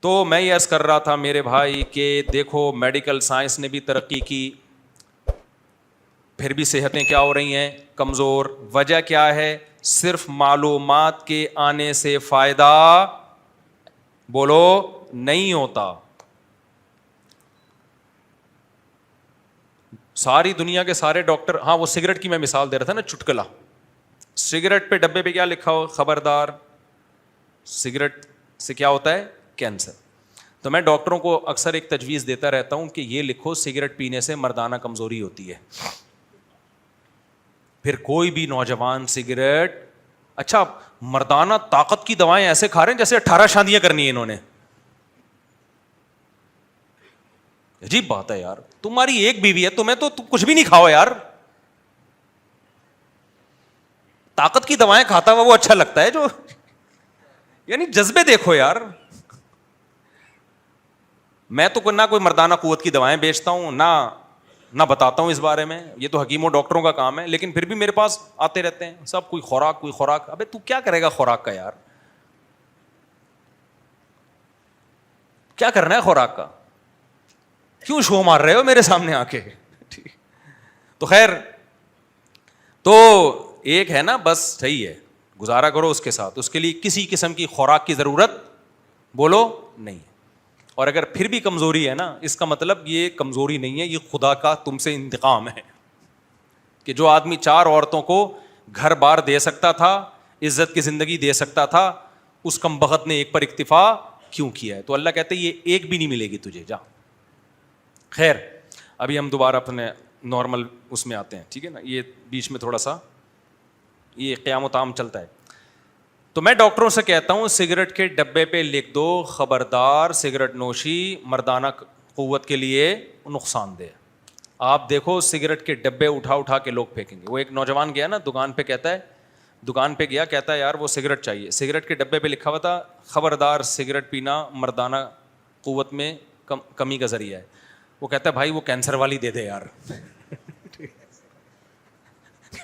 تو میں یہ عرض کر رہا تھا میرے بھائی کہ دیکھو میڈیکل سائنس نے بھی ترقی کی, پھر بھی صحتیں کیا ہو رہی ہیں, کمزور. وجہ کیا ہے؟ صرف معلومات کے آنے سے فائدہ بولو نہیں ہوتا. ساری دنیا کے سارے ڈاکٹر, ہاں وہ سگریٹ کی میں مثال دے رہا تھا نا, چٹکلا. سگریٹ پہ ڈبے پہ کیا لکھا ہو؟ خبردار سگریٹ سے کیا ہوتا ہے؟ کینسر. تو میں ڈاکٹروں کو اکثر ایک تجویز دیتا رہتا ہوں کہ یہ لکھو سگریٹ پینے سے مردانہ کمزوری ہوتی ہے. پھر کوئی بھی نوجوان سگریٹ, اچھا مردانہ طاقت کی دوائیں ایسے کھا رہے ہیں جیسے 18 شادیاں کرنی ہیں انہوں نے. عجیب بات ہے یار, تمہاری ایک بیوی ہے, تمہیں تو کچھ بھی نہیں کھاؤ یار. طاقت کی دوائیں کھاتا ہوا وہ اچھا لگتا ہے جو, یعنی جذبے دیکھو یار. میں تو نہ کوئی مردانہ قوت کی دوائیں بیچتا ہوں نہ بتاتا ہوں اس بارے میں, یہ تو حکیموں ڈاکٹروں کا کام ہے. لیکن پھر بھی میرے پاس آتے رہتے ہیں سب, کوئی خوراک. ابے تو کیا کرے گا خوراک کا یار, کیا کرنا ہے خوراک کا؟ کیوں شو مار رہے ہو میرے سامنے آ کے؟ تو خیر, تو ایک ہے نا, بس صحیح ہے, گزارا کرو اس کے ساتھ. اس کے لیے کسی قسم کی خوراک کی ضرورت بولو نہیں. اور اگر پھر بھی کمزوری ہے نا, اس کا مطلب یہ کمزوری نہیں ہے, یہ خدا کا تم سے انتقام ہے کہ جو آدمی 4 عورتوں کو گھر بار دے سکتا تھا, عزت کی زندگی دے سکتا تھا, اس کمبخت نے ایک پر اکتفا کیوں کیا ہے؟ تو اللہ کہتے یہ ایک بھی نہیں ملے گی تجھے, جا. خیر, ابھی ہم دوبارہ اپنے نارمل اس میں آتے ہیں, ٹھیک ہے نا. یہ بیچ میں تھوڑا سا یہ قیام و طعام چلتا ہے. تو میں ڈاکٹروں سے کہتا ہوں سگریٹ کے ڈبے پہ لکھ دو خبردار سگریٹ نوشی مردانہ قوت کے لیے نقصان دہ. آپ دیکھو سگریٹ کے ڈبے اٹھا کے لوگ پھینکیں گے. وہ ایک نوجوان گیا نا دکان پہ, کہتا ہے یار وہ سگریٹ چاہیے. سگریٹ کے ڈبے پہ لکھا ہوا تھا خبردار سگریٹ پینا مردانہ قوت میں کمی کا ذریعہ ہے. وہ کہتا ہے بھائی وہ کینسر والی دے دے یار.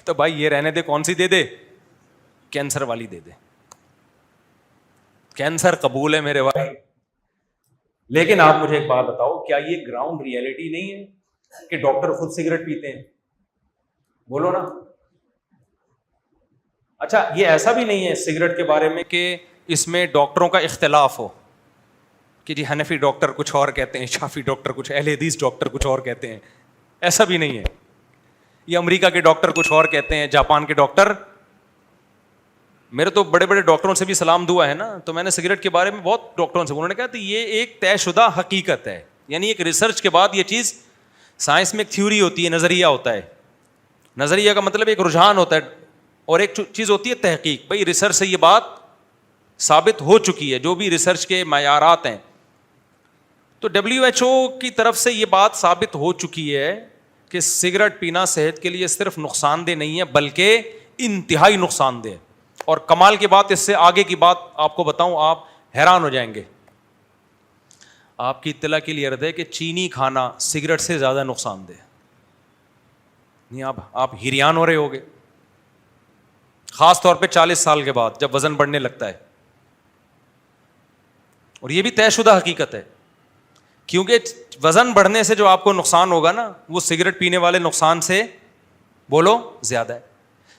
تو بھائی یہ رہنے دے, کون سی دے دے؟ کینسر والی دے دے. کینسر قبول ہے میرے بھائی. لیکن آپ مجھے ایک بات بتاؤ, کیا یہ گراؤنڈ ریئلٹی نہیں ہے کہ ڈاکٹر خود سگریٹ پیتے ہیں؟ بولو نا. اچھا یہ ایسا بھی نہیں ہے سگریٹ کے بارے میں کہ اس میں ڈاکٹروں کا اختلاف ہو کہ جی حنفی ڈاکٹر کچھ اور کہتے ہیں, شافی ڈاکٹر کچھ, اہل حدیث ڈاکٹر کچھ اور کہتے ہیں. ایسا بھی نہیں ہے. یہ امریکہ کے ڈاکٹر کچھ اور کہتے ہیں, جاپان کے ڈاکٹر. میرے تو بڑے بڑے ڈاکٹروں سے بھی سلام دعا ہے نا, تو میں نے سگریٹ کے بارے میں بہت ڈاکٹروں سے, انہوں نے کہا تو یہ ایک طے شدہ حقیقت ہے, یعنی ایک ریسرچ کے بعد یہ چیز. سائنس میں ایک تھیوری ہوتی ہے, نظریہ ہوتا ہے. نظریہ کا مطلب ایک رجحان ہوتا ہے, اور ایک چیز ہوتی ہے تحقیق. بھائی ریسرچ سے یہ بات ثابت ہو چکی ہے, جو بھی ریسرچ کے معیارات ہیں. تو WHO کی طرف سے یہ بات ثابت ہو چکی ہے کہ سگریٹ پینا صحت کے لیے صرف نقصان دہ نہیں ہے بلکہ انتہائی نقصان دہ. اور کمال کی بات, اس سے آگے کی بات آپ کو بتاؤں, آپ حیران ہو جائیں گے. آپ کی اطلاع کے لیے عرض ہے کہ چینی کھانا سگریٹ سے زیادہ نقصان دہ نہیں. آپ حیران ہو رہے ہوگے, خاص طور پہ 40 سال کے بعد جب وزن بڑھنے لگتا ہے. اور یہ بھی طے شدہ حقیقت ہے, کیونکہ وزن بڑھنے سے جو آپ کو نقصان ہوگا نا, وہ سگریٹ پینے والے نقصان سے بولو زیادہ ہے.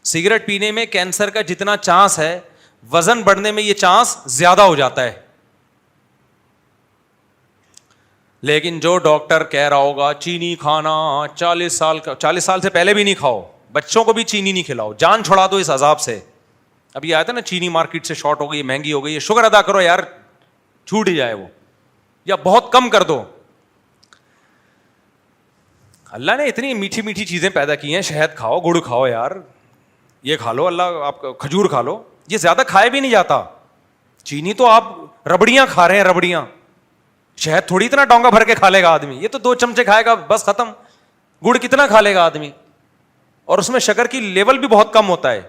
سگریٹ پینے میں کینسر کا جتنا چانس ہے, وزن بڑھنے میں یہ چانس زیادہ ہو جاتا ہے. لیکن جو ڈاکٹر کہہ رہا ہوگا چینی کھانا 40 سال سے پہلے بھی نہیں کھاؤ, بچوں کو بھی چینی نہیں کھلاؤ, جان چھڑا دو اس عذاب سے. ابھی آیا تھا نا چینی مارکیٹ سے شارٹ ہو گئی, مہنگی ہو گئی, ہے شکر ادا کرو یار چھوٹ ہی جائے وہ, یا بہت کم کر دو. اللہ نے اتنی میٹھی میٹھی چیزیں پیدا کی ہیں, شہد کھاؤ, گڑ کھاؤ یار, یہ کھا لو, اللہ آپ کھجور کھا لو. یہ زیادہ کھائے بھی نہیں جاتا. چینی تو آپ ربڑیاں کھا رہے ہیں, ربڑیاں. شہد تھوڑی اتنا ڈونگا بھر کے کھا لے گا آدمی, یہ تو 2 چمچے کھائے گا بس ختم. گڑ کتنا کھا لے گا آدمی, اور اس میں شکر کی لیول بھی بہت کم ہوتا ہے.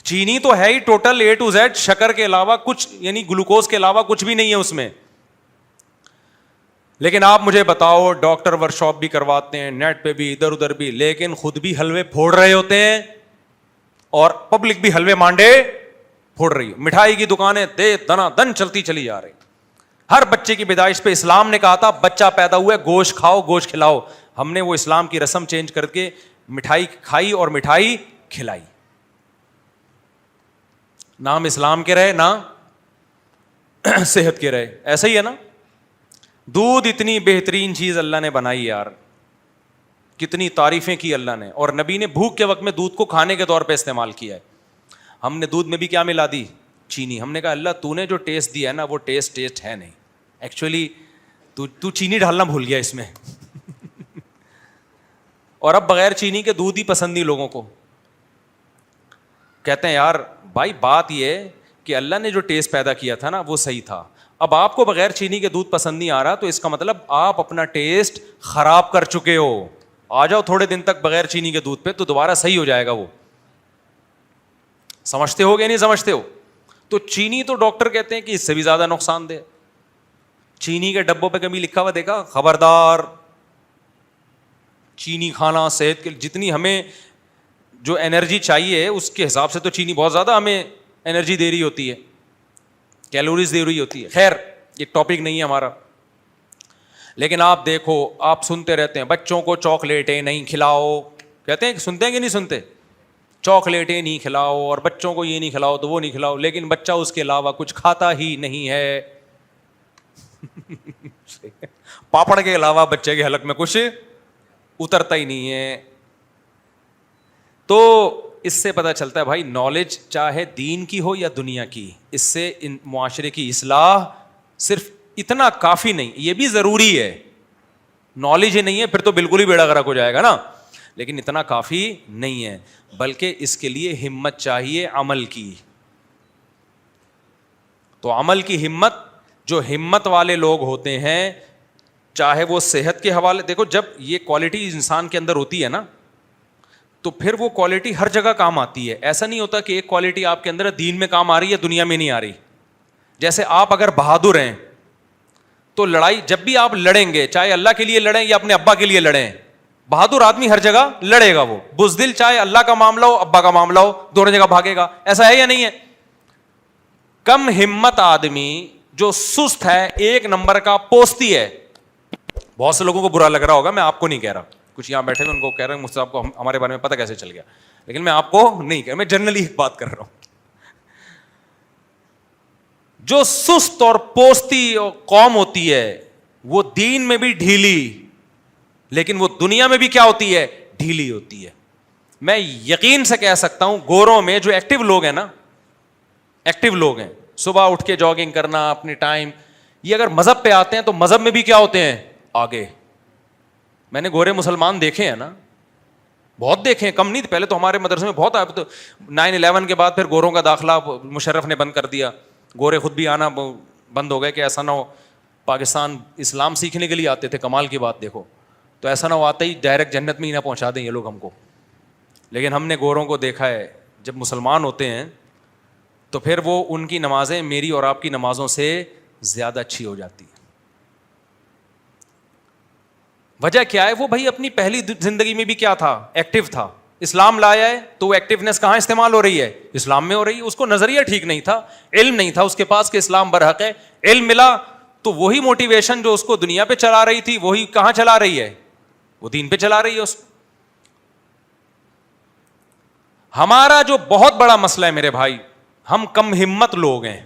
چینی تو ہے ہی ٹوٹل A to Z شکر کے علاوہ کچھ, یعنی گلوکوز کے علاوہ کچھ بھی نہیں ہے اس میں. لیکن آپ مجھے بتاؤ, ڈاکٹر ورک شاپ بھی کرواتے ہیں, نیٹ پہ بھی, ادھر ادھر بھی, لیکن خود بھی حلوے پھوڑ رہے ہوتے ہیں اور پبلک بھی حلوے مانڈے پھوڑ رہی ہے. مٹھائی کی دکانیں دے دنا دن چلتی چلی جا رہی. ہر بچے کی پیدائش پہ اسلام نے کہا تھا بچہ پیدا ہوا ہے گوشت کھاؤ گوشت کھلاؤ. ہم نے وہ اسلام کی رسم چینج کر کے مٹھائی کھائی اور مٹھائی کھلائی. نام اسلام کے رہے نہ صحت کے رہے. ایسا ہی ہے نا. دودھ اتنی بہترین چیز اللہ نے بنائی یار, کتنی تعریفیں کی اللہ نے, اور نبی نے بھوک کے وقت میں دودھ کو کھانے کے طور پہ استعمال کیا ہے. ہم نے دودھ میں بھی کیا ملا دی؟ چینی. ہم نے کہا اللہ تو نے جو ٹیسٹ دیا ہے نا وہ ٹیسٹ ہے نہیں, ایکچولی تو چینی ڈالنا بھول گیا اس میں. اور اب بغیر چینی کے دودھ ہی پسند نہیں لوگوں کو. کہتے ہیں یار بھائی بات یہ کہ اللہ نے جو ٹیسٹ پیدا کیا تھا نا وہ صحیح تھا, اب آپ کو بغیر چینی کے دودھ پسند نہیں آ رہا تو اس کا مطلب آپ اپنا ٹیسٹ خراب کر چکے ہو. آ جاؤ تھوڑے دن تک بغیر چینی کے دودھ پہ تو دوبارہ صحیح ہو جائے گا وہ. سمجھتے ہو کہ نہیں سمجھتے ہو؟ تو چینی تو ڈاکٹر کہتے ہیں کہ اس سے بھی زیادہ نقصان دہ. چینی کے ڈبوں پہ کبھی لکھا ہوا دیکھا؟ خبردار چینی کھانا صحت کے جتنی ہمیں جو انرجی چاہیے اس کے حساب سے تو چینی بہت زیادہ ہمیں انرجی دے رہی ہوتی ہے, کیلوریز دے رہی ہوتی ہے. خیر یہ ٹاپک نہیں ہے ہمارا. لیکن آپ دیکھو آپ سنتے رہتے ہیں بچوں کو چاکلیٹیں نہیں کھلاؤ, کہتے ہیں سنتے ہیں کہ نہیں سنتے؟ چاکلیٹیں نہیں کھلاؤ اور بچوں کو یہ نہیں کھلاؤ تو وہ نہیں کھلاؤ, لیکن بچہ اس کے علاوہ کچھ کھاتا ہی نہیں ہے. پاپڑ کے علاوہ بچے کے حلق میں کچھ اترتا ہی نہیں ہے. تو اس سے پتہ چلتا ہے بھائی نالج چاہے دین کی ہو یا دنیا کی, اس سے ان معاشرے کی اصلاح صرف اتنا کافی نہیں, یہ بھی ضروری ہے. نالج ہی نہیں ہے پھر تو بالکل ہی بیڑا غرق ہو جائے گا نا, لیکن اتنا کافی نہیں ہے, بلکہ اس کے لیے ہمت چاہیے عمل کی. تو عمل کی ہمت, جو ہمت والے لوگ ہوتے ہیں چاہے وہ صحت کے حوالے, دیکھو جب یہ کوالٹی انسان کے اندر ہوتی ہے نا تو پھر وہ کوالٹی ہر جگہ کام آتی ہے. ایسا نہیں ہوتا کہ ایک کوالٹی آپ کے اندر دین میں کام آ رہی ہے دنیا میں نہیں آ رہی. جیسے آپ اگر بہادر ہیں تو لڑائی جب بھی آپ لڑیں گے چاہے اللہ کے لیے لڑیں یا اپنے ابا کے لیے لڑیں, بہادر آدمی ہر جگہ لڑے گا. وہ بزدل چاہے اللہ کا معاملہ ہو ابا کا معاملہ ہو دونوں جگہ بھاگے گا. ایسا ہے یا نہیں ہے؟ کم ہمت آدمی جو سست ہے ایک نمبر کا پوستی ہے. بہت سے لوگوں کو برا لگ رہا ہوگا, میں آپ کو نہیں کہہ رہا, کچھ یہاں بیٹھے ہوئے ان کو کہہ رہے ہیں مجھ سے آپ کو ہمارے بارے میں پتہ کیسے چل گیا, لیکن میں آپ کو نہیں کہہ رہا, میں جنرلی ایک بات کر رہا ہوں. جو سست اور پوستی قوم ہوتی ہے وہ دین میں بھی ڈھیلی, لیکن وہ دنیا میں بھی کیا ہوتی ہے؟ ڈھیلی ہوتی ہے. میں یقین سے کہہ سکتا ہوں گوروں میں جو ایکٹیو لوگ ہیں نا, ایکٹیو لوگ ہیں, صبح اٹھ کے جاگنگ کرنا اپنے ٹائم, یہ اگر مذہب پہ آتے ہیں تو مذہب میں بھی کیا ہوتے ہیں؟ آگے. میں نے گورے مسلمان دیکھے ہیں نا, بہت دیکھے ہیں, کم نہیں. پہلے تو ہمارے مدرسے میں بہت آئے, تو 9/11 کے بعد پھر گوروں کا داخلہ مشرف نے بند کر دیا, گورے خود بھی آنا بند ہو گئے کہ ایسا نہ ہو پاکستان اسلام سیکھنے کے لیے آتے تھے, کمال کی بات دیکھو, تو ایسا نہ ہو آتے ہی ڈائریکٹ جنت میں ہی نہ پہنچا دیں یہ لوگ ہم کو. لیکن ہم نے گوروں کو دیکھا ہے جب مسلمان ہوتے ہیں تو پھر وہ ان کی نمازیں میری اور آپ کی نمازوں سے زیادہ اچھی ہو جاتی ہیں. وجہ کیا ہے؟ وہ بھائی اپنی پہلی زندگی میں بھی کیا تھا؟ ایکٹیو تھا. اسلام لایا ہے تو وہ ایکٹیونیس کہاں استعمال ہو رہی ہے؟ اسلام میں ہو رہی ہے. اس کو نظریہ ٹھیک نہیں تھا, علم نہیں تھا اس کے پاس کہ اسلام برحق ہے. علم ملا تو وہی موٹیویشن جو اس کو دنیا پہ چلا رہی تھی وہی کہاں چلا رہی ہے؟ وہ دین پہ چلا رہی ہے اس کو. ہمارا جو بہت بڑا مسئلہ ہے میرے بھائی, ہم کم ہمت لوگ ہیں.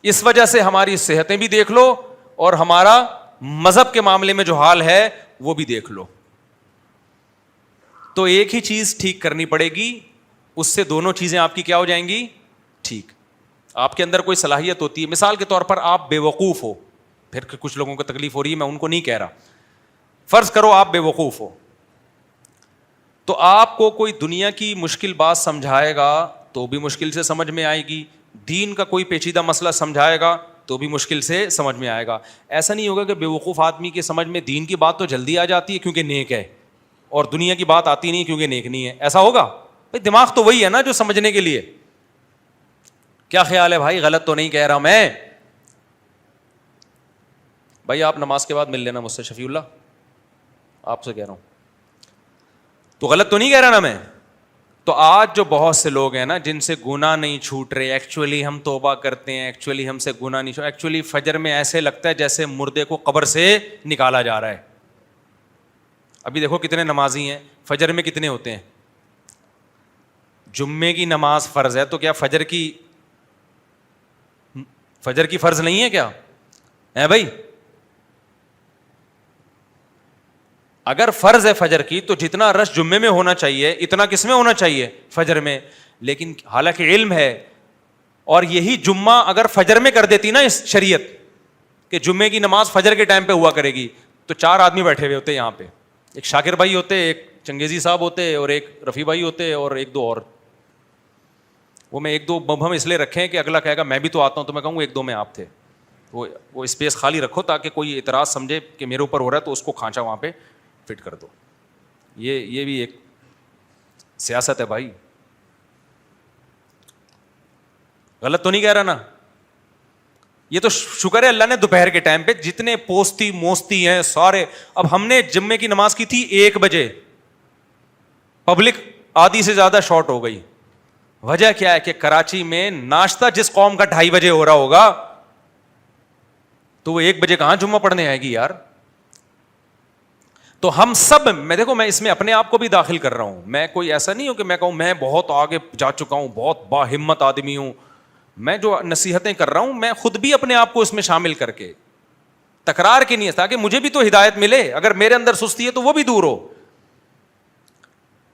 اس وجہ سے ہماری صحتیں بھی دیکھ لو اور ہمارا مذہب کے معاملے میں جو حال ہے وہ بھی دیکھ لو. تو ایک ہی چیز ٹھیک کرنی پڑے گی, اس سے دونوں چیزیں آپ کی کیا ہو جائیں گی؟ ٹھیک. آپ کے اندر کوئی صلاحیت ہوتی ہے, مثال کے طور پر آپ بے وقوف ہو, پھر کچھ لوگوں کو تکلیف ہو رہی ہے, میں ان کو نہیں کہہ رہا, فرض کرو آپ بے وقوف ہو, تو آپ کو کوئی دنیا کی مشکل بات سمجھائے گا تو بھی مشکل سے سمجھ میں آئے گی, دین کا کوئی پیچیدہ مسئلہ سمجھائے گا تو بھی مشکل سے سمجھ میں آئے گا. ایسا نہیں ہوگا کہ بے وقوف آدمی کی سمجھ میں دین کی بات تو جلدی آ جاتی ہے کیونکہ نیک ہے, اور دنیا کی بات آتی نہیں کیونکہ نیک نہیں ہے. ایسا ہوگا؟ بھائی دماغ تو وہی ہے نا جو سمجھنے کے لیے. کیا خیال ہے بھائی؟ غلط تو نہیں کہہ رہا میں؟ بھائی آپ نماز کے بعد مل لینا مجھ سے, شفیع اللہ آپ سے کہہ رہا ہوں, تو غلط تو نہیں کہہ رہا نا میں؟ تو آج جو بہت سے لوگ ہیں نا جن سے گناہ نہیں چھوٹ رہے, ایکچولی ہم توبہ کرتے ہیں, ایکچولی ہم سے گناہ نہیں چھوٹ, ایکچولی فجر میں ایسے لگتا ہے جیسے مردے کو قبر سے نکالا جا رہا ہے. ابھی دیکھو کتنے نمازی ہیں, فجر میں کتنے ہوتے ہیں؟ جمعے کی نماز فرض ہے تو کیا فجر کی فرض نہیں ہے کیا ہے بھائی؟ اگر فرض ہے فجر کی تو جتنا رش جمعے میں ہونا چاہیے اتنا کس میں ہونا چاہیے؟ فجر میں. لیکن حالانکہ علم ہے, اور یہی جمعہ اگر فجر میں کر دیتی نا اس شریعت کہ جمعے کی نماز فجر کے ٹائم پہ ہوا کرے گی, تو 4 آدمی بیٹھے ہوئے ہوتے یہاں پہ, ایک شاکر بھائی ہوتے, ایک چنگیزی صاحب ہوتے, اور ایک رفیع بھائی ہوتے, اور 1-2 اور. وہ میں 1-2 مبہم اس لیے رکھے ہیں کہ اگلا کہے گا میں بھی تو آتا ہوں, تو میں کہوں 1-2 میں آپ تھے. وہ اسپیس خالی رکھو تاکہ کوئی اعتراض سمجھے کہ میرے اوپر ہو رہا ہے تو اس کو کھانچا وہاں پہ فٹ کر دو. یہ بھی ایک سیاست ہے بھائی. غلط تو نہیں کہہ رہا نا؟ یہ تو شکر ہے اللہ نے دوپہر کے ٹائم پہ جتنے پوستی موستی ہیں سارے. اب ہم نے جمعے کی نماز کی تھی 1 بجے, پبلک آدھی سے زیادہ شارٹ ہو گئی. وجہ کیا ہے کہ کراچی میں ناشتہ جس قوم کا 2:30 بجے ہو رہا ہوگا تو وہ 1 بجے کہاں جمعہ پڑھنے آئے گی یار. تو ہم سب, میں دیکھو میں اس میں اپنے آپ کو بھی داخل کر رہا ہوں, میں کوئی ایسا نہیں ہوں کہ میں کہوں میں بہت آگے جا چکا ہوں, بہت باہمت آدمی ہوں. میں جو نصیحتیں کر رہا ہوں میں خود بھی اپنے آپ کو اس میں شامل کر کے تکرار کی نہیں ہے, تاکہ مجھے بھی تو ہدایت ملے. اگر میرے اندر سستی ہے تو وہ بھی دور ہو.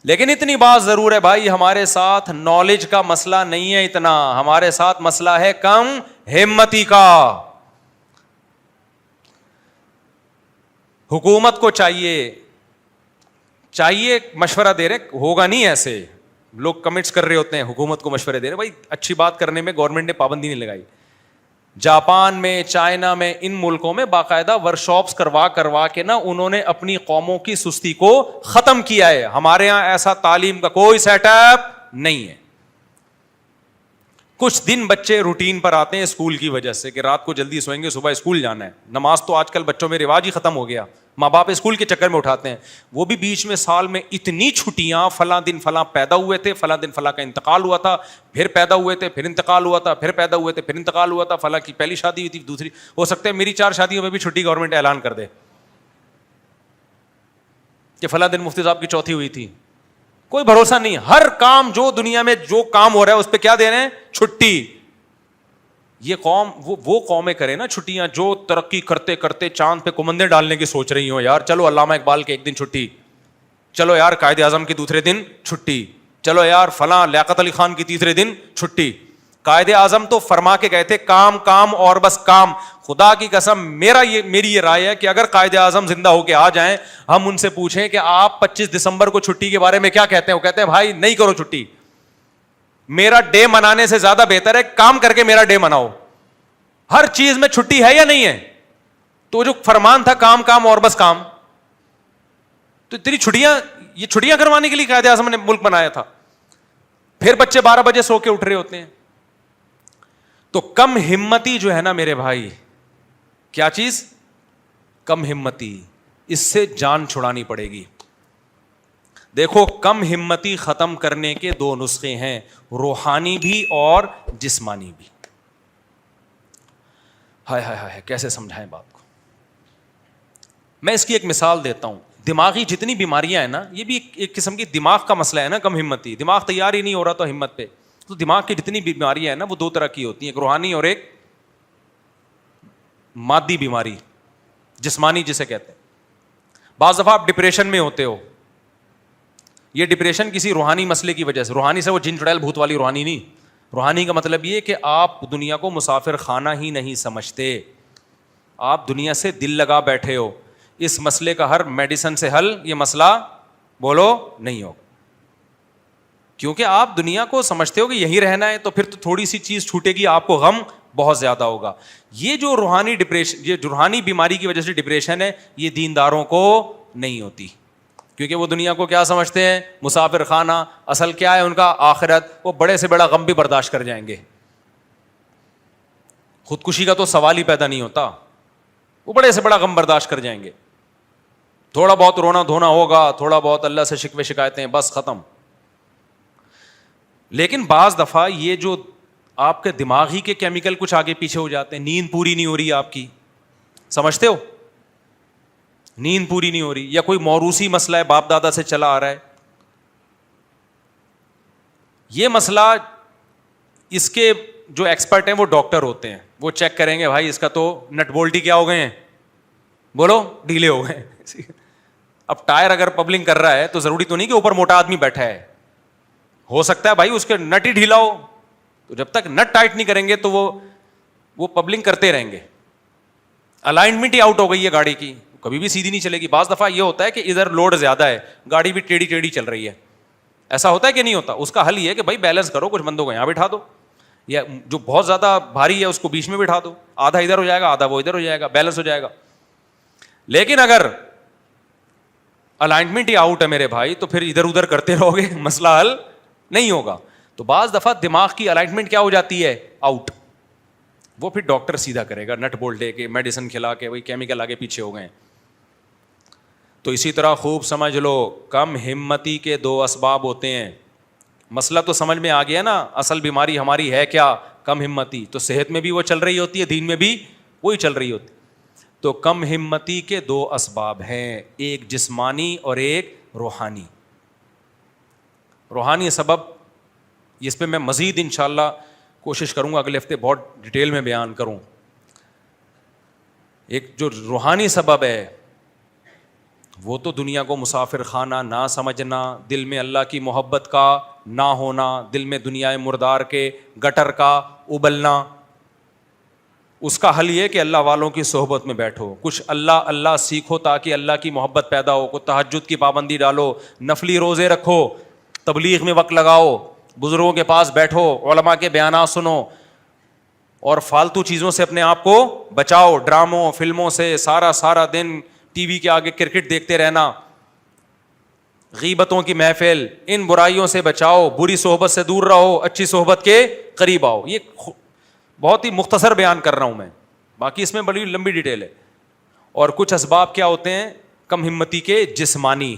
لیکن اتنی بات ضرور ہے بھائی, ہمارے ساتھ نالج کا مسئلہ نہیں ہے اتنا, ہمارے ساتھ مسئلہ ہے کم ہمتی کا. حکومت کو چاہیے مشورہ دے رہے, ہوگا نہیں ایسے, لوگ کمنٹس کر رہے ہوتے ہیں حکومت کو مشورے دے رہے. بھائی اچھی بات کرنے میں گورنمنٹ نے پابندی نہیں لگائی. جاپان میں, چائنا میں, ان ملکوں میں باقاعدہ ورکشاپس کروا کے نا انہوں نے اپنی قوموں کی سستی کو ختم کیا ہے. ہمارے یہاں ایسا تعلیم کا کوئی سیٹ اپ نہیں ہے. کچھ دن بچے روٹین پر آتے ہیں اسکول کی وجہ سے کہ رات کو جلدی سوئیں گے, صبح اسکول جانا ہے. نماز تو آج کل بچوں میں رواج ہی ختم ہو گیا, ماں باپ اسکول کے چکر میں اٹھاتے ہیں. وہ بھی بیچ میں سال میں اتنی چھٹیاں, فلاں دن فلاں پیدا ہوئے تھے, فلاں دن فلاں کا انتقال ہوا تھا, پھر پیدا ہوئے تھے, پھر انتقال ہوا تھا, پھر پیدا ہوئے تھے, پھر انتقال ہوا تھا, فلاں کی پہلی شادی ہوئی تھی, دوسری, ہو سکتا ہے میری 4 شادیوں میں بھی چھٹی گورنمنٹ اعلان کر دے کہ فلاں دن مفتی صاحب کی چوتھی ہوئی تھی. کوئی بھروسہ نہیں. ہر کام جو دنیا میں جو کام ہو رہا ہے اس پہ کیا دے رہے ہیں؟ چھٹی. یہ قوم وہ قومیں کرے نا چھٹیاں جو ترقی کرتے کرتے چاند پہ کمندیں ڈالنے کی سوچ رہی ہوں. یار چلو علامہ اقبال کے 1 دن چھٹی, چلو یار قائد اعظم کے دوسرے دن چھٹی, چلو یار فلاں لیاقت علی خان کی تیسرے دن چھٹی. قائد اعظم تو فرما کے گئے تھے کام کام اور بس کام. خدا کی قسم میری یہ رائے ہے کہ اگر قائد اعظم زندہ ہو کے آ جائیں, ہم ان سے پوچھیں کہ آپ 25 دسمبر کو چھٹی کے بارے میں کیا کہتے ہیں, وہ کہتے ہیں بھائی نہیں کرو چھٹی, میرا ڈے منانے سے زیادہ بہتر ہے کام کر کے میرا ڈے مناؤ. ہر چیز میں چھٹی ہے یا نہیں ہے؟ تو جو فرمان تھا کام کام اور بس کام, تو تیری یہ چھٹیاں کروانے کے لیے قائد اعظم نے ملک بنایا تھا. پھر بچے 12 بجے سو کے اٹھ رہے ہوتے ہیں. تو کم ہمتی جو ہے نا میرے بھائی, کیا چیز؟ کم ہمتی. اس سے جان چھڑانی پڑے گی. دیکھو کم ہمتی ختم کرنے کے 2 نسخے ہیں, روحانی بھی اور جسمانی بھی. ہائے ہائے ہائے کیسے سمجھائیں بات کو. میں اس کی ایک مثال دیتا ہوں. دماغی جتنی بیماریاں ہیں نا, یہ بھی ایک قسم کی دماغ کا مسئلہ ہے نا. کم ہمتی, دماغ تیار ہی نہیں ہو رہا تو ہمت پہ. تو دماغ کی جتنی بیماریاں ہیں نا وہ 2 طرح کی ہوتی ہیں, ایک روحانی اور ایک مادی بیماری, جسمانی جسے کہتے ہیں. بعض دفعہ آپ ڈپریشن میں ہوتے ہو, یہ ڈپریشن کسی روحانی مسئلے کی وجہ سے. روحانی سے وہ جن چڑیل بھوت والی روحانی نہیں. روحانی کا مطلب یہ کہ آپ دنیا کو مسافر خانہ ہی نہیں سمجھتے, آپ دنیا سے دل لگا بیٹھے ہو. اس مسئلے کا ہر میڈیسن سے حل یہ مسئلہ بولو نہیں ہوگا, کیونکہ آپ دنیا کو سمجھتے ہو کہ یہی رہنا ہے, تو پھر تو تھوڑی سی چیز چھوٹے گی آپ کو غم بہت زیادہ ہوگا. یہ جو روحانی ڈپریشن, یہ روحانی بیماری کی وجہ سے ڈپریشن ہے, یہ دینداروں کو نہیں ہوتی, کیونکہ وہ دنیا کو کیا سمجھتے ہیں؟ مسافر خانہ. اصل کیا ہے ان کا؟ آخرت. وہ بڑے سے بڑا غم بھی برداشت کر جائیں گے. خودکشی کا تو سوال ہی پیدا نہیں ہوتا, وہ بڑے سے بڑا غم برداشت کر جائیں گے. تھوڑا بہت رونا دھونا ہوگا, تھوڑا بہت اللہ سے شکوے شکایتیں, بس ختم. لیکن بعض دفعہ یہ جو آپ کے دماغی کے کیمیکل کچھ آگے پیچھے ہو جاتے ہیں, نیند پوری نہیں ہو رہی آپ کی, سمجھتے ہو, نیند پوری نہیں ہو رہی, یا کوئی موروثی مسئلہ ہے باپ دادا سے چلا آ رہا ہے, یہ مسئلہ اس کے جو ایکسپرٹ ہیں وہ ڈاکٹر ہوتے ہیں, وہ چیک کریں گے بھائی اس کا تو نٹ بولٹی کیا ہو گئے ہیں, بولو ڈھیلے ہو گئے. اب ٹائر اگر پبلنگ کر رہا ہے تو ضروری تو نہیں کہ اوپر موٹا آدمی بیٹھا ہے, ہو سکتا ہے بھائی اس کے نٹ ہی ڈھیلا ہو, تو جب تک نٹ ٹائٹ نہیں کریں گے تو وہ پبلنگ کرتے رہیں گے. الائنمنٹ ہی آؤٹ ہو گئی ہے گاڑی کی, کبھی بھی سیدھی نہیں چلے گی. بعض دفعہ یہ ہوتا ہے کہ ادھر لوڈ زیادہ ہے, گاڑی بھی ٹیڑھی ٹیڑھی چل رہی ہے, ایسا ہوتا ہے کہ نہیں ہوتا. اس کا حل یہ ہے کہ بھائی بیلنس کرو, کچھ بندوں کو یہاں بٹھا دو, یا جو بہت زیادہ بھاری ہے اس کو بیچ میں بٹھا دو, آدھا ادھر ہو جائے گا آدھا وہ ادھر ہو جائے گا, بیلنس ہو جائے گا. لیکن اگر الائنمنٹ ہی آؤٹ ہے میرے بھائی, تو پھر ادھر ادھر کرتے رہو گے, مسئلہ حل نہیں ہوگا. تو بعض دفعہ دماغ کی الائنمنٹ کیا ہو جاتی ہے, آؤٹ, وہ پھر ڈاکٹر سیدھا کرے گا, نٹ بولٹ دے کے میڈیسن کھلا کے, وہی کیمیکل آگے پیچھے ہو گئے. تو اسی طرح خوب سمجھ لو, کم ہمتی کے 2 اسباب ہوتے ہیں. مسئلہ تو سمجھ میں آ گیا نا, اصل بیماری ہماری ہے کیا, کم ہمتی. تو صحت میں بھی وہ چل رہی ہوتی ہے, دین میں بھی وہی چل رہی ہوتی. تو کم ہمتی کے 2 اسباب ہیں, ایک جسمانی اور ایک روحانی. روحانی سبب اس پہ میں مزید انشاءاللہ کوشش کروں گا اگلے ہفتے بہت ڈیٹیل میں بیان کروں. ایک جو روحانی سبب ہے وہ تو دنیا کو مسافر خانہ نہ سمجھنا, دل میں اللہ کی محبت کا نہ ہونا, دل میں دنیا مردار کے گٹر کا ابلنا. اس کا حل یہ کہ اللہ والوں کی صحبت میں بیٹھو, کچھ اللہ اللہ سیکھو تاکہ اللہ کی محبت پیدا ہو. کو تہجد کی پابندی ڈالو, نفلی روزے رکھو, تبلیغ میں وقت لگاؤ, بزرگوں کے پاس بیٹھو, علماء کے بیانات سنو, اور فالتو چیزوں سے اپنے آپ کو بچاؤ, ڈراموں فلموں سے سارا دن ٹی وی کے آگے کرکٹ دیکھتے رہنا, غیبتوں کی محفل, ان برائیوں سے بچاؤ, بری صحبت سے دور رہو, اچھی صحبت کے قریب آؤ. یہ بہت ہی مختصر بیان کر رہا ہوں میں, باقی اس میں بڑی لمبی ڈیٹیل ہے. اور کچھ اسباب کیا ہوتے ہیں کم ہمتی کے, جسمانی.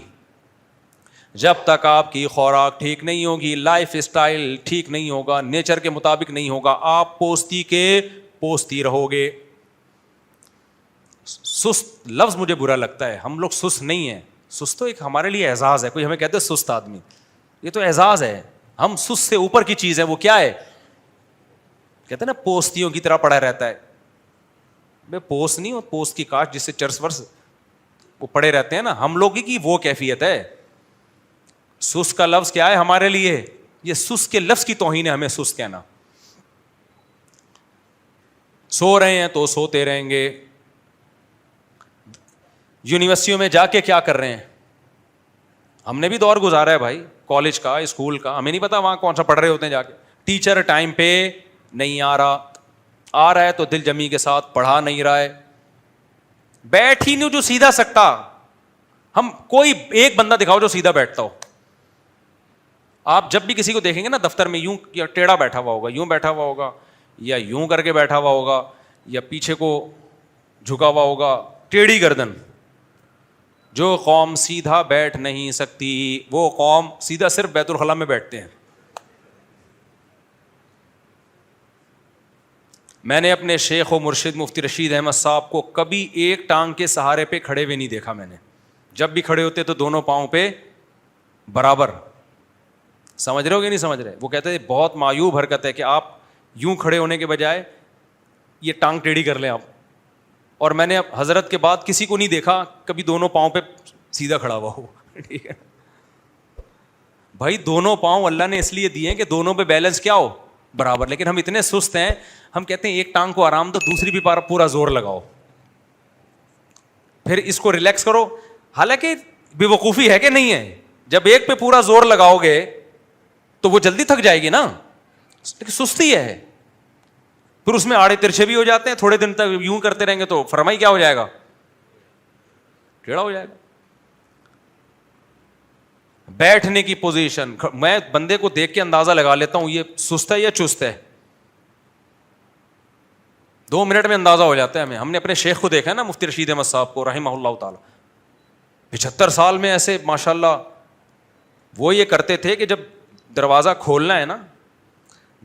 جب تک آپ کی خوراک ٹھیک نہیں ہوگی, لائف اسٹائل ٹھیک نہیں ہوگا, نیچر کے مطابق نہیں ہوگا, آپ پوستی کے پوستی رہو گے. سست لفظ مجھے برا لگتا ہے, ہم لوگ سست نہیں ہیں. سست تو ایک ہمارے لیے اعزاز ہے, کوئی ہمیں کہتے ہیں سست آدمی, یہ تو اعزاز ہے. ہم سست سے اوپر کی چیز ہے, وہ کیا ہے, کہتے ہیں نا پوستیوں کی طرح پڑا رہتا ہے. بے پوست نہیں ہو, پوست کی کاٹ جس سے چرس ورس وہ پڑے رہتے ہیں نا, ہم لوگ کی وہ کیفیت ہے. سست کا لفظ کیا ہے ہمارے لیے, یہ سست کے لفظ کی توہین ہے ہمیں سست کہنا. سو رہے ہیں تو سوتے رہیں گے. یونیورسٹیوں میں جا کے کیا کر رہے ہیں, ہم نے بھی دور گزارا ہے بھائی, کالج کا اسکول کا, ہمیں نہیں پتا وہاں کون سا پڑھ رہے ہوتے ہیں جا کے. ٹیچر ٹائم پہ نہیں آ رہا ہے تو دل جمی کے ساتھ پڑھا نہیں رہا ہے, بیٹھ ہی نہیں جو سیدھا سکتا. ہم کوئی ایک بندہ دکھاؤ جو سیدھا بیٹھتا ہو. آپ جب بھی کسی کو دیکھیں گے نا دفتر میں, یوں یا ٹیڑھا بیٹھا ہوا ہوگا, یوں بیٹھا ہوا ہوگا, یا یوں کر کے بیٹھا ہوا ہوگا, یا پیچھے کو جھکا ہوا ہوگا, ٹیڑھی گردن. جو قوم سیدھا بیٹھ نہیں سکتی وہ قوم سیدھا صرف بیت الخلاء میں بیٹھتے ہیں. میں نے اپنے شیخ و مرشد مفتی رشید احمد صاحب کو کبھی ایک ٹانگ کے سہارے پہ کھڑے ہوئے نہیں دیکھا میں نے. جب بھی کھڑے ہوتے تو دونوں پاؤں پہ برابر. سمجھ رہے ہو کہ نہیں سمجھ رہے؟ وہ کہتے ہیں بہت معیوب حرکت ہے کہ آپ یوں کھڑے ہونے کے بجائے یہ ٹانگ ٹیڑھی کر لیں آپ. اور میں نے اب حضرت کے بعد کسی کو نہیں دیکھا کبھی دونوں پاؤں پہ سیدھا کھڑا ہوا ہو. ٹھیک ہے بھائی, دونوں پاؤں اللہ نے اس لیے دیے ہیں کہ دونوں پہ بیلنس کیا ہو, برابر. لیکن ہم اتنے سست ہیں, ہم کہتے ہیں ایک ٹانگ کو آرام دو, دوسری بھی پورا زور لگاؤ, پھر اس کو ریلیکس کرو. حالانکہ بے وقوفی ہے کہ نہیں ہے, جب ایک پہ پورا زور لگاؤ گے تو وہ جلدی تھک جائے گی نا, سستی ہے. پھر اس میں آڑے ترچھے بھی ہو جاتے ہیں, تھوڑے دن تک یوں کرتے رہیں گے تو فرمائی کیا ہو جائے گا, ٹیڑھا ہو جائے گا. بیٹھنے کی پوزیشن, میں بندے کو دیکھ کے اندازہ لگا لیتا ہوں یہ سست ہے یا چست ہے, 2 منٹ میں اندازہ ہو جاتا ہے ہمیں. ہم نے اپنے شیخ کو دیکھا ہے نا, مفتی رشید احمد صاحب کو رحمہ اللہ تعالی, 75 سال میں ایسے ماشاء اللہ وہ یہ کرتے تھے کہ جب دروازہ کھولنا ہے نا,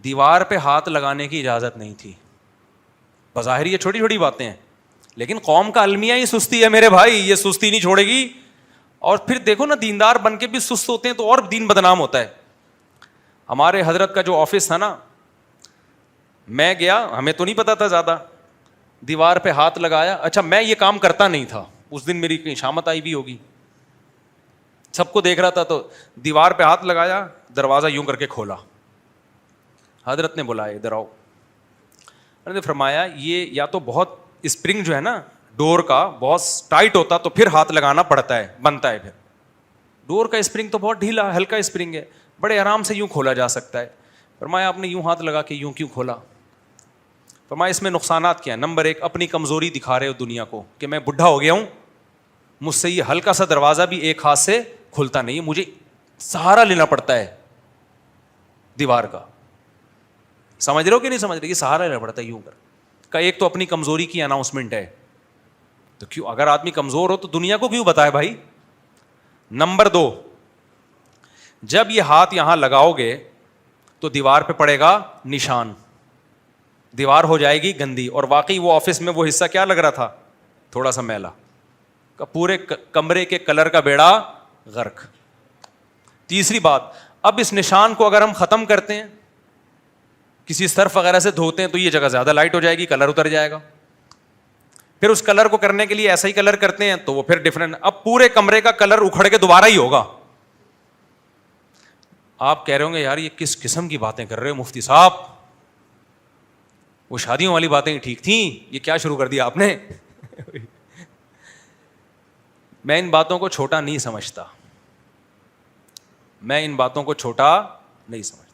دیوار پہ ہاتھ لگانے کی اجازت نہیں تھی. بظاہر یہ چھوٹی چھوٹی باتیں ہیں, لیکن قوم کا المیہ ہی سستی ہے میرے بھائی, یہ سستی نہیں چھوڑے گی. اور پھر دیکھو نا, دیندار بن کے بھی سست ہوتے ہیں تو اور دین بدنام ہوتا ہے. ہمارے حضرت کا جو آفس تھا نا, میں گیا, ہمیں تو نہیں پتا تھا زیادہ, دیوار پہ ہاتھ لگایا. اچھا میں یہ کام کرتا نہیں تھا, اس دن میری کہیں شامت آئی بھی ہوگی, سب کو دیکھ رہا تھا, تو دیوار پہ ہاتھ لگایا, دروازہ یوں کر کے کھولا. حضرت نے بلایا ادھر آؤ. حضرت نے فرمایا یہ یا تو بہت اسپرنگ جو ہے نا ڈور کا بہت ٹائٹ ہوتا تو پھر ہاتھ لگانا پڑتا ہے, بنتا ہے. پھر ڈور کا اسپرنگ تو بہت ڈھیلا ہلکا اسپرنگ ہے, بڑے آرام سے یوں کھولا جا سکتا ہے. فرمایا آپ نے یوں ہاتھ لگا کے یوں کیوں کھولا؟ فرمایا اس میں نقصانات کیا ہیں. نمبر 1, اپنی کمزوری دکھا رہے ہو دنیا کو کہ میں بڈھا ہو گیا ہوں, مجھ سے یہ ہلکا سا دروازہ بھی ایک ہاتھ سے کھلتا نہیں ہے, مجھے سہارا لینا پڑتا ہے دیوار کا. سمجھ رہے ہو کہ نہیں سمجھ رہے؟ یہ سہارا لینا پڑتا ہے یوں کا. ایک تو اپنی کمزوری کی اناؤنسمنٹ ہے, تو کیوں اگر آدمی کمزور ہو تو دنیا کو کیوں بتائے بھائی. نمبر 2, جب یہ ہاتھ یہاں لگاؤ گے تو دیوار پہ پڑے گا نشان, دیوار ہو جائے گی گندی. اور واقعی وہ آفس میں وہ حصہ کیا لگ رہا تھا, تھوڑا سا میلا, پورے کمرے کے کلر کا بیڑا غرق. تیسری بات, اب اس نشان کو اگر ہم ختم کرتے ہیں, کسی سرف وغیرہ سے دھوتے ہیں, تو یہ جگہ زیادہ لائٹ ہو جائے گی, کلر اتر جائے گا. پھر اس کلر کو کرنے کے لیے ایسا ہی کلر کرتے ہیں تو وہ پھر ڈفرنٹ, اب پورے کمرے کا کلر اکھڑ کے دوبارہ ہی ہوگا. آپ کہہ رہے ہوں گے یار یہ کس قسم کی باتیں کر رہے ہو مفتی صاحب, وہ شادیوں والی باتیں ٹھیک تھیں, یہ کیا شروع کر دیا آپ نے. میں ان باتوں کو چھوٹا نہیں سمجھتا, میں ان باتوں کو چھوٹا نہیں سمجھتا.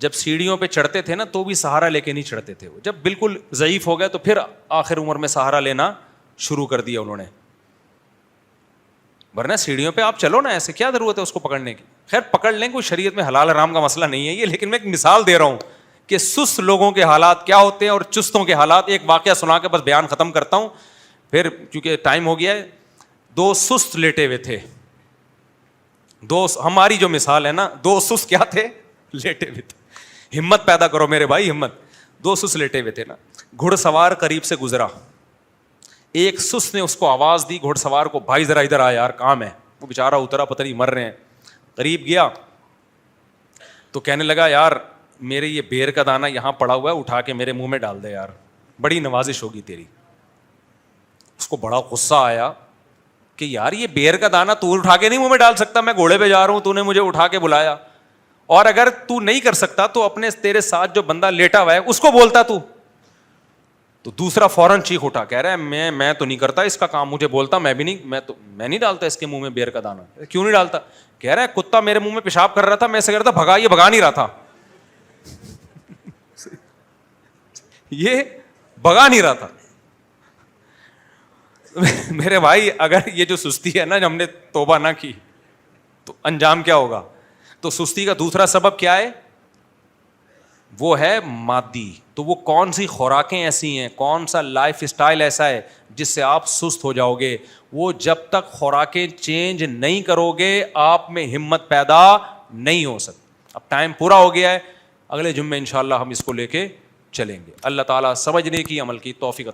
جب سیڑھیوں پہ چڑھتے تھے نا تو بھی سہارا لے کے نہیں چڑھتے تھے, وہ جب بالکل ضعیف ہو گئے تو پھر آخر عمر میں سہارا لینا شروع کر دیا انہوں نے. ورنہ سیڑھیوں پہ آپ چلو نا, ایسے کیا ضرورت ہے اس کو پکڑنے کی. خیر پکڑ لیں, کوئی شریعت میں حلال حرام کا مسئلہ نہیں ہے یہ, لیکن میں ایک مثال دے رہا ہوں کہ سست لوگوں کے حالات کیا ہوتے ہیں اور چستوں کے حالات. ایک واقعہ سنا کے بس بیان ختم کرتا ہوں, پھر کیونکہ ٹائم ہو گیا ہے. 2 سست لیٹے ہوئے تھے, 2, ہماری جو مثال ہے نا, 2 سست کیا تھے, لیٹے ہوئے تھے. ہمت پیدا کرو میرے بھائی, ہمت. 2 سست لیٹے ہوئے تھے نا, گھڑ سوار قریب سے گزرا, ایک سست نے اس کو آواز دی گھڑ سوار کو, بھائی ذرا ادھر آ یار کام ہے. وہ بیچارہ اترا, پتہ نہیں مر رہے ہیں. قریب گیا تو کہنے لگا یار میرے یہ بیر کا دانہ یہاں پڑا ہوا ہے, اٹھا کے میرے منہ میں ڈال دے یار, بڑی نوازش ہوگی تیری. اس کو بڑا غصہ آیا کہ یار یہ بیر کا دانہ تو اٹھا کے نہیں منہ میں ڈال سکتا, میں گھوڑے پہ جا رہا ہوں, تو نے مجھے اٹھا کے بلایا, اور اگر تو نہیں کر سکتا تو اپنے تیرے ساتھ جو بندہ لیٹا ہوا ہے اس کو بولتا تو دوسرا فوراً چیخ اٹھا, کہہ رہا ہے میں تو نہیں کرتا اس کا کام, مجھے بولتا میں بھی نہیں, میں نہیں ڈالتا اس کے منہ میں بیر کا دانہ. کیوں نہیں ڈالتا؟ کہہ رہا ہے کتا میرے منہ میں پیشاب کر رہا تھا, میں ایسے کرتا بھگا, یہ بھگا نہیں رہا تھا, یہ بھگا نہیں رہا تھا. میرے بھائی اگر یہ جو سستی ہے نا, ہم نے توبہ نہ کی تو انجام کیا ہوگا. تو سستی کا دوسرا سبب کیا ہے, وہ ہے مادی. تو وہ کون سی خوراکیں ایسی ہیں, کون سا لائف اسٹائل ایسا ہے جس سے آپ سست ہو جاؤ گے. وہ جب تک خوراکیں چینج نہیں کرو گے آپ میں ہمت پیدا نہیں ہو سکتی. اب ٹائم پورا ہو گیا ہے, اگلے جمعے انشاءاللہ ہم اس کو لے کے چلیں گے. اللہ تعالیٰ سمجھنے کی عمل کی توفیق